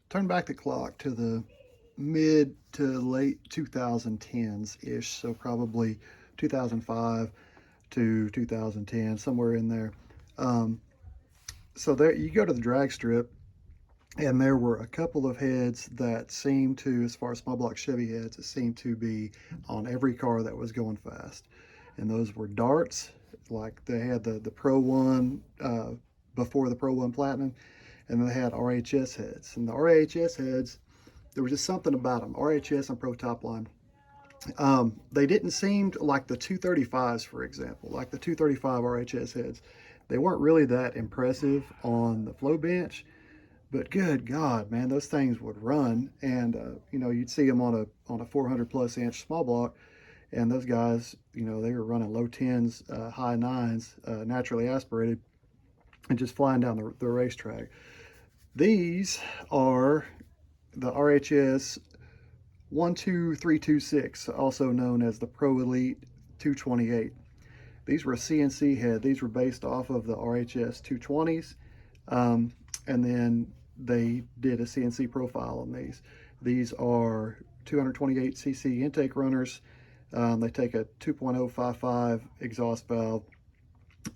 turn back the clock to the mid to late 2010s ish, so probably 2005 to 2010, somewhere in there. Um, so there, you go to the drag strip, and there were a couple of heads that seemed to, as far as small block Chevy heads, it seemed to be on every car that was going fast, and those were darts. Like they had the Pro One before the Pro One Platinum, and they had RHS heads. And the RHS heads, there was just something about them. RHS and Pro Top Line. They didn't seem like the 235s, for example, like the 235 RHS heads. They weren't really that impressive on the flow bench, but good God, man, those things would run. And you'd see them on a 400 plus inch small block, and those guys, they were running low tens, high nines, naturally aspirated, and just flying down the racetrack. These are the RHS 12326, also known as the Pro Elite 228. These were a CNC head. These were based off of the RHS 220s, and then they did a CNC profile on these. These are 228cc intake runners. They take a 2.055 exhaust valve.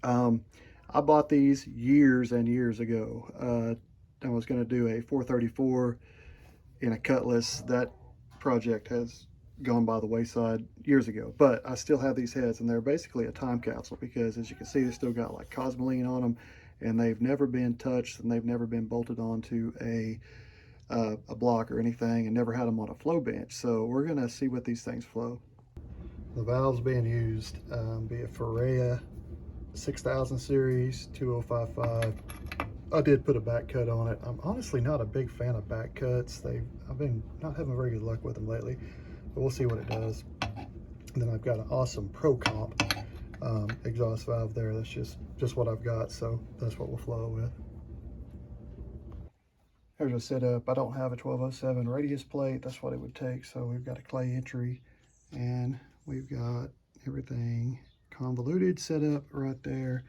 I bought these years and years ago. I was going to do a 434 in a Cutlass. That project has gone by the wayside years ago, but I still have these heads, and they're basically a time capsule because, as you can see, they still got like Cosmoline on them, and they've never been touched, and they've never been bolted onto a block or anything, and never had them on a flow bench. So we're gonna see what these things flow. The valves being used, be it Ferrea 6000 series 2055. I did put a back cut on it. I'm honestly not a big fan of back cuts. I've been not having very good luck with them lately, but we'll see what it does. And then I've got an awesome Pro Comp exhaust valve there. That's just what I've got, so that's what we'll flow with. Here's a setup. I don't have a 1207 radius plate. That's what it would take. So we've got a clay entry, and we've got everything convoluted set up right there.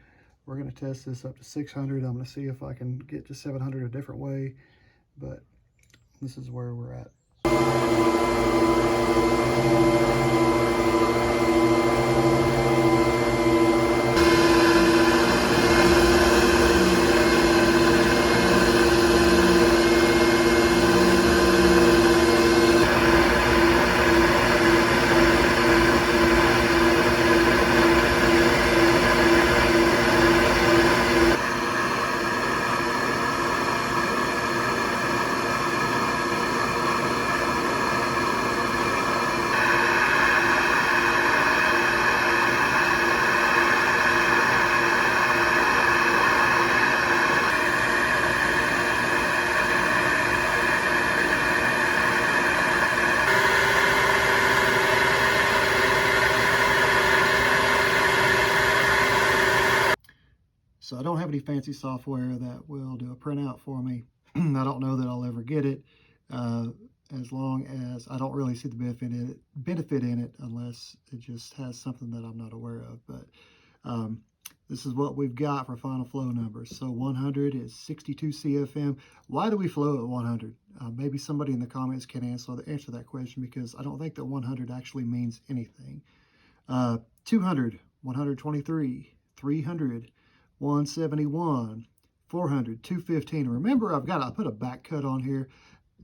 We're going to test this up to 600. I'm going to see if I can get to 700 a different way, but this is where we're at. So I don't have any fancy software that will do a printout for me. I don't know that I'll ever get it, as long as I don't really see the benefit in it unless it just has something that I'm not aware of. But this is what we've got for final flow numbers. So 100 is 62 CFM. Why do we flow at 100? Maybe somebody in the comments can answer that question, because I don't think that 100 actually means anything. 200, 123, 300, 171, 400, 215. Remember, I put a back cut on here.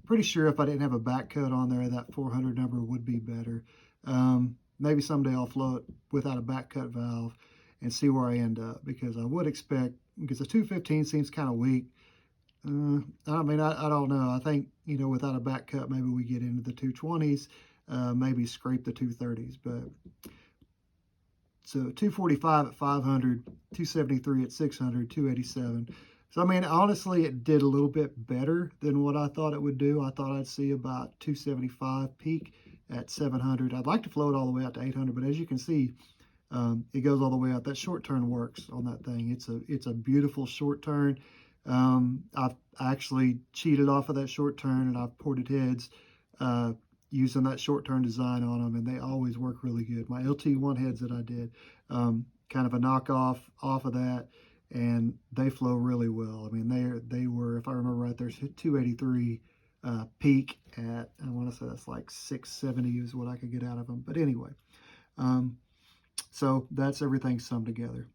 Pretty sure if I didn't have a back cut on there, that 400 number would be better. Maybe someday I'll flow it without a back cut valve and see where I end up, because I would expect, because the 215 seems kind of weak. I mean, I don't know. I think, without a back cut, maybe we get into the 220s, maybe scrape the 230s, but so 245 at 500, 273 at 600, 287. So, I mean, honestly, it did a little bit better than what I thought it would do. I thought I'd see about 275 peak at 700. I'd like to flow it all the way out to 800, but as you can see, it goes all the way out. That short turn works on that thing. It's a beautiful short turn. I've actually cheated off of that short turn, and I've ported heads using that short turn design on them, and they always work really good. My LT1 heads that I did, kind of a knockoff off of that, and they flow really well. I mean, they were, if I remember right, there's 283 peak at, I want to say that's like 670 is what I could get out of them. But anyway, um, so that's everything summed together.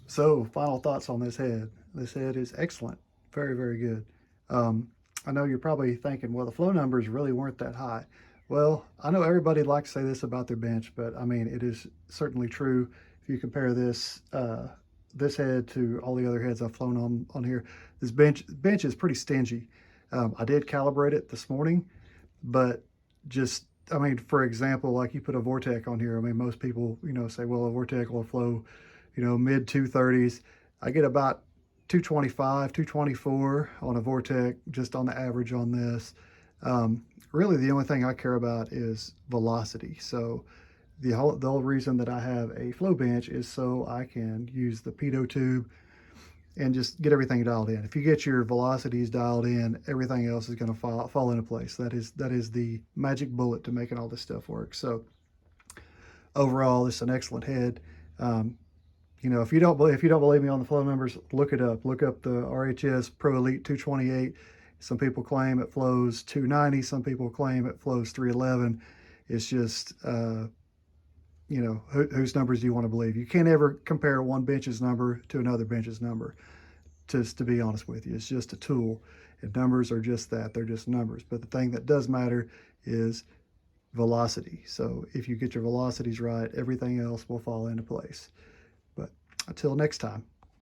So, final thoughts on this head. This head is excellent. Very, very good. Um, I know you're probably thinking, well, the flow numbers really weren't that high. Well, I know everybody likes to say this about their bench, but I mean, it is certainly true. If you compare this head to all the other heads I've flown on here, this bench is pretty stingy. I did calibrate it this morning, but just, I mean, for example, like you put a Vortec on here. I mean, most people, say, well, a Vortec will flow, mid 230s. I get about 225, 224 on a Vortec, just on the average on this. Really, the only thing I care about is velocity. So the whole reason that I have a flow bench is so I can use the pitot tube and just get everything dialed in. If you get your velocities dialed in, everything else is going to fall into place. That is the magic bullet to making all this stuff work. So overall, it's an excellent head. If you don't believe me on the flow numbers, look it up. Look up the RHS Pro Elite 228. Some people claim it flows 290. Some people claim it flows 311. It's just whose numbers do you want to believe? You can't ever compare one bench's number to another bench's number. Just to be honest with you, it's just a tool, and numbers are just that. They're just numbers. But the thing that does matter is velocity. So if you get your velocities right, everything else will fall into place. But until next time.